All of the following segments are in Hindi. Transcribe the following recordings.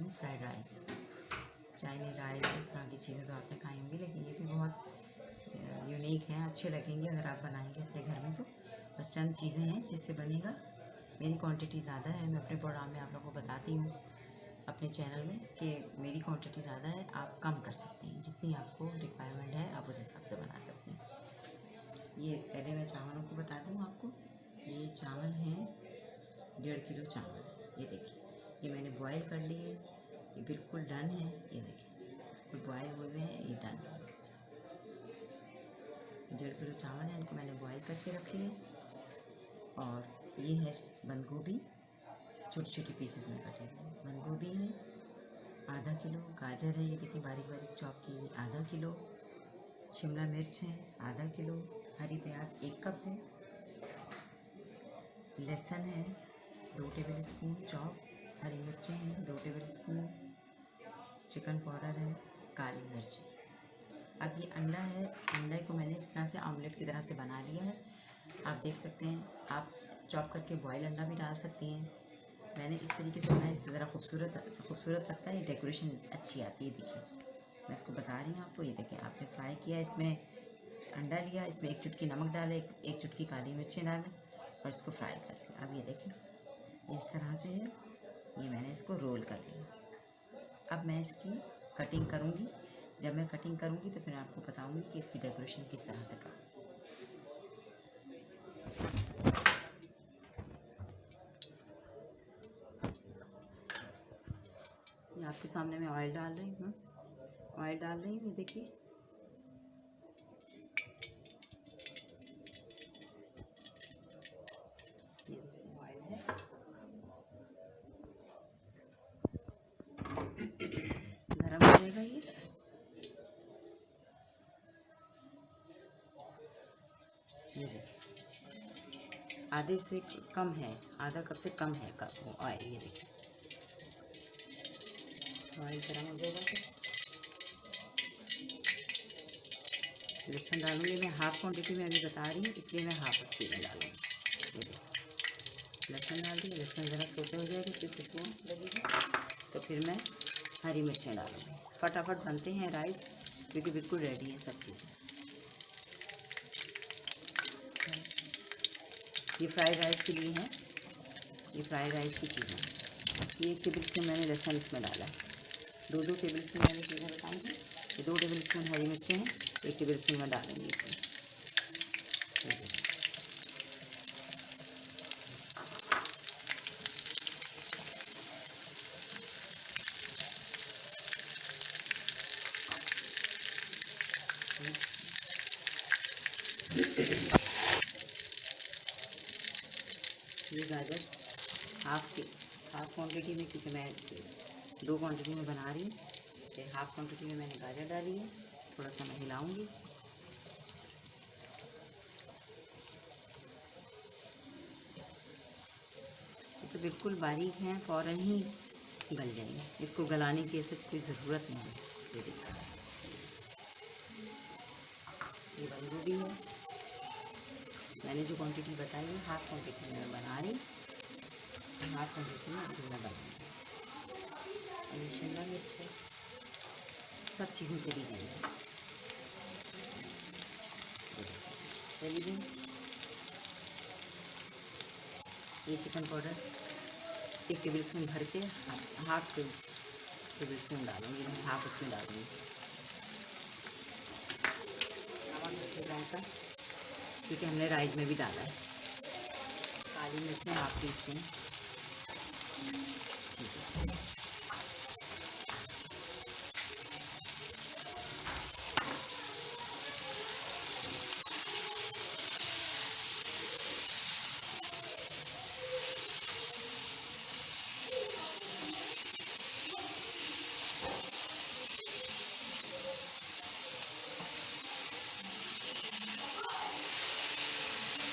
हूँ फ्राइड राइस। चाइनीज राइस, इस तरह की चीज़ें तो आपने खाई होंगी, लेकिन ये भी बहुत यूनिक हैं, अच्छे लगेंगे अगर आप बनाएंगे अपने घर में तो। बस चंद चीज़ें हैं जिससे बनेगा। मेरी क्वांटिटी ज़्यादा है, मैं अपने प्रोग्राम में आप लोगों को बताती हूँ अपने चैनल में कि मेरी क्वांटिटी ज़्यादा है, आप कम कर सकते हैं, जितनी आपको रिक्वायरमेंट है आप उस हिसाब से बना सकते हैं। ये पहले मैं चावलों को बता दूँ आपको। ये चावल हैं 1.5 किलो चावल, ये देखिए, ये मैंने बॉयल कर लिए, ये बिल्कुल डन है, ये देखिए बिल्कुल बॉयल हुए हुए हैं, ये डन है। 1.5 किलो चावल है, इनको मैंने बॉयल करके रख लिए। और ये है बंद गोभी, छोटी छोटी पीसेस में कटे हुए बंद गोभी है आधा किलो। गाजर है, ये देखिए बारीक बारीक चॉप की हुई आधा किलो। शिमला मिर्च है आधा किलो। हरी प्याज 1 कप है। लहसुन है 2 टेबल स्पून चॉप। हरी मिर्चें हैं 2 टेबल स्पून। चिकन पाउडर है, काली मिर्च। अब ये अंडा है, अंडे को मैंने इस तरह से ऑमलेट की तरह से बना लिया है, आप देख सकते हैं। आप चॉप करके बॉयल अंडा भी डाल सकते हैं। मैंने इस तरीके से बनाया, इससे ज़रा खूबसूरत लगता है, ये डेकोरेशन अच्छी आती है। देखिए मैं इसको बता रही हूँ आपको, ये देखिए आपने फ्राई किया, इसमें अंडा लिया, इसमें 1 चुटकी नमक डाले, एक चुटकी काली मिर्चें डालें और इसको फ्राई कर लिया। अब ये देखें इस तरह से है, ये मैंने इसको रोल कर लिया। अब मैं इसकी कटिंग करूँगी, जब मैं कटिंग करूँगी तो फिर आपको बताऊँगी कि इसकी डेकोरेशन किस तरह से करूँ। ये आपके सामने मैं ऑयल डाल रही हूँ, ऑयल डाल रही हूँ, देखिए ऑयल है, गरम हो जाएगा ये देखिए आधे से कम है, आधा कप से कम है कप वो ऑयल। ये देखिए ऑयल गरम हो जाएगा तो लहसुन डालूंगी मैं। हाफ क्वांटिटी में अभी बता रही हूँ, इसलिए मैं हाफ अच्छी में डालूँगी। ये देखिए लहसुन डाल दिया, लहसुन ज़रा सोते हो जाएगा, फिर खुशबू लगेगी तो फिर मैं हरी मिर्चें डालूँगी। फटाफट बनते हैं राइस, क्योंकि बिल्कुल रेडी है सब चीज़ें। ये फ्राइड राइस के लिए है, ये फ्राइड राइस की चीज़ें। ये 1 टेबल स्पून मैंने लहसुन इसमें डाला है, 2 टेबल स्पून मैंने चीज़ें बताऊँगी। ये 2 टेबल स्पून हरी मिर्चें हैं, 1 टेबल स्पून मैं डालूँगी इसमें। ये गाजर हाफ क्वांटिटी में, क्योंकि मैं 2 क्वांटिटी में बना रही हूँ, तो हाफ क्वांटिटी में मैंने गाजर डाली है। थोड़ा सा मैं हिलाऊंगी। ये तो बिल्कुल बारीक हैं, फ़ौरन ही गल जाएंगे, इसको गलाने की ऐसे कोई ज़रूरत नहीं है। ये देखिए ये बंद गोभी है, मैंने जो क्वांटिटी बताई है हाफ क्वांटिटी में मैं बना रही, हाफ क्वांटिटी में अभी मैं बनाऊँगी। और ये शिमला मिर्च है, सब चीज़ें चली जाएंगी, चली गई। ये चिकन पाउडर 1 टेबल स्पून भर के हाफ टेबल स्पून डालूँगी, मैं हाफ उसमें डालूँगी। नमक लौंगा, क्योंकि हमने राइस में भी डाला है। काली मिर्चें हाफ टी स्पून।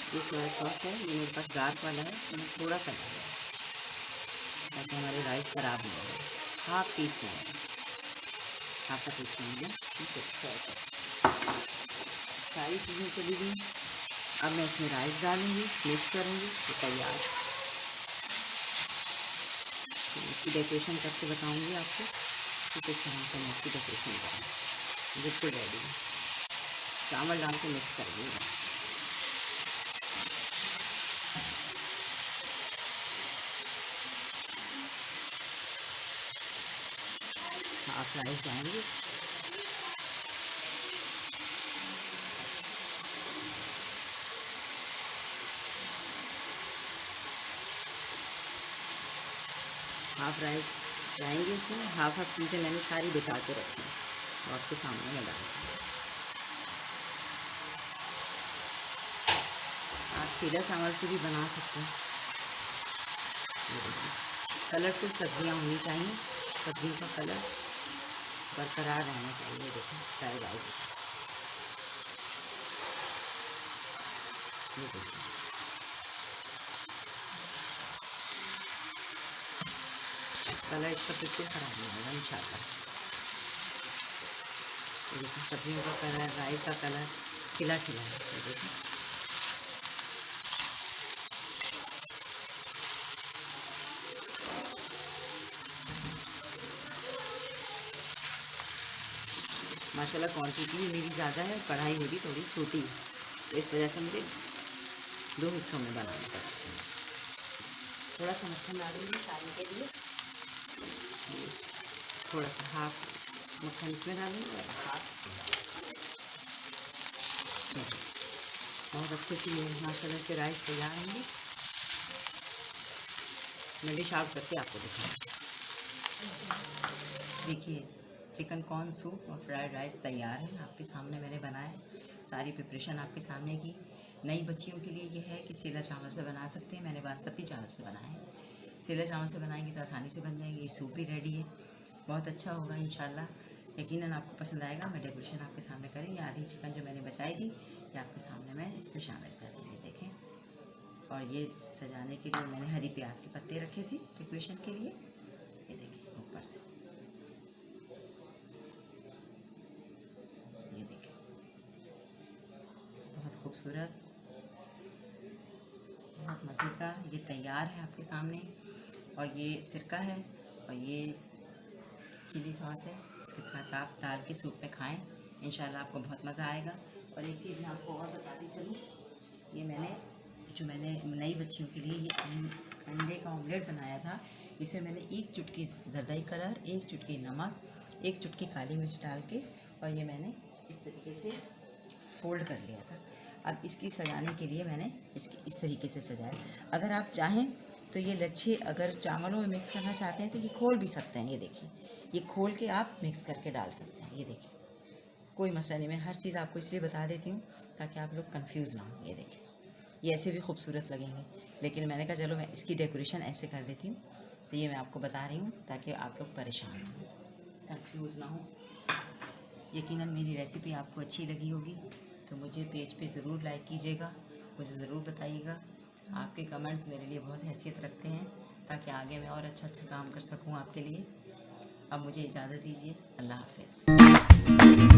ये सोया सॉस है, ये मेरे पास डार्क वाला है, तो मैं थोड़ा सा डालूँगी ताकि हमारे राइस ख़राब नहीं हो। Half tea spoon, half tea spoon में ठीक है। सोया सॉस सारी चीज़ें चली गई। अब मैं इसमें राइस डालूँगी, मिक्स करूँगी, तो तैयार। इसकी डेकोरेशन करके बताऊंगी आपको कि किस तरह से मैं इसकी डेकोरेशन करूँ। बिल्कुल रेडी है, चावल डाल के मिक्स कर दूँगा। हाफ राइस जाएंगे। हाफ राइस जाएंगे इसमें, हाफ चीज़ें मैंने सारी बिछा के रखी हैं तो आपके सामने मैं डालूँगी। आप सीधा चावल से भी बना सकते हैं। कलरफुल सब्जियां होनी चाहिए, सब्जियों का कलर बरकरार रहना चाहिए। देखिए फ्राइड राइस, ये देखिए कलर इसका बिल्कुल ख़राब नहीं होगा इंशाल्लाह। देखिए सब्जियों का कलर, राइस का कलर खिला खिला है। देखिए माशाल्लाह क्वांटिटी भी मेरी ज़्यादा है, कढ़ाई मेरी थोड़ी छोटी है, तो इस वजह से मुझे 2 हिस्सों में बनाना पड़ता है। थोड़ा सा मक्खन डालूंगी सारी के लिए, थोड़ा सा हाफ मक्खन इसमें डालूंगी और हाफ बहुत अच्छे से माशाल्लाह से राइस तैयार होंगे। मैं डिश आउट करके आपको दिखाऊंगी। देखिए चिकन कॉर्न सूप और फ्राइड राइस तैयार है, आपके सामने मैंने बनाया है। सारी प्रिपरेशन आपके सामने की। नई बच्चियों के लिए ये है कि सेला चावल से बना सकते हैं, मैंने बासमती चावल से बनाया है। सेला चावल से बनाएंगे तो आसानी से बन जाएंगे। ये सूप भी रेडी है, बहुत अच्छा होगा इंशाल्लाह, यकीनन आपको पसंद आएगा। मैं डेकोरेशन आपके सामने करी, ये आधी चिकन जो मैंने बचाई थी ये आपके सामने मैं इसमें शामिल कर रही हूँ। देखें, और ये सजाने के लिए मैंने हरी प्याज के पत्ते रखे थे डेकोरेशन के लिए। ये देखिए ऊपर से, ये देखिए बहुत खूबसूरत, बहुत मज़े का ये तैयार है आपके सामने। और ये सिरका है और ये चिली सॉस है, इसके साथ आप डाल के सूप में खाएं, इंशाल्लाह आपको बहुत मज़ा आएगा। और एक चीज़ मैं आपको और बताती चलूँ, ये मैंने नई बच्चियों के लिए ये अंडे का ऑमलेट बनाया था। इसे मैंने 1 चुटकी जरदाई कलर, 1 चुटकी नमक, 1 चुटकी काली मिर्च डाल के, और ये मैंने इस तरीके से फोल्ड कर लिया था। अब इसकी सजाने के लिए मैंने इसकी इस तरीके से सजाया। अगर आप चाहें तो ये लच्छे अगर चावलों में मिक्स करना चाहते हैं तो ये खोल भी सकते हैं। ये देखिए, ये खोल के आप मिक्स करके डाल सकते हैं। ये देखिए कोई मसला नहीं, मैं हर चीज़ आपको इसलिए बता देती हूँ ताकि आप लोग कंफ्यूज ना हो। ये देखिए ये ऐसे भी खूबसूरत लगेंगे, लेकिन मैंने कहा चलो मैं इसकी डेकोरेशन ऐसे कर देती हूँ, तो ये मैं आपको बता रही हूँ ताकि आप लोग परेशान ना हो, कंफ्यूज ना हो। यकीनन मेरी रेसिपी आपको अच्छी लगी होगी तो मुझे पेज पे ज़रूर लाइक कीजिएगा, मुझे ज़रूर बताइएगा। आपके कमेंट्स मेरे लिए बहुत हैसियत रखते हैं ताकि आगे मैं और अच्छा काम कर सकूं आपके लिए। अब मुझे इजाज़त दीजिए, अल्लाह हाफ़िज़।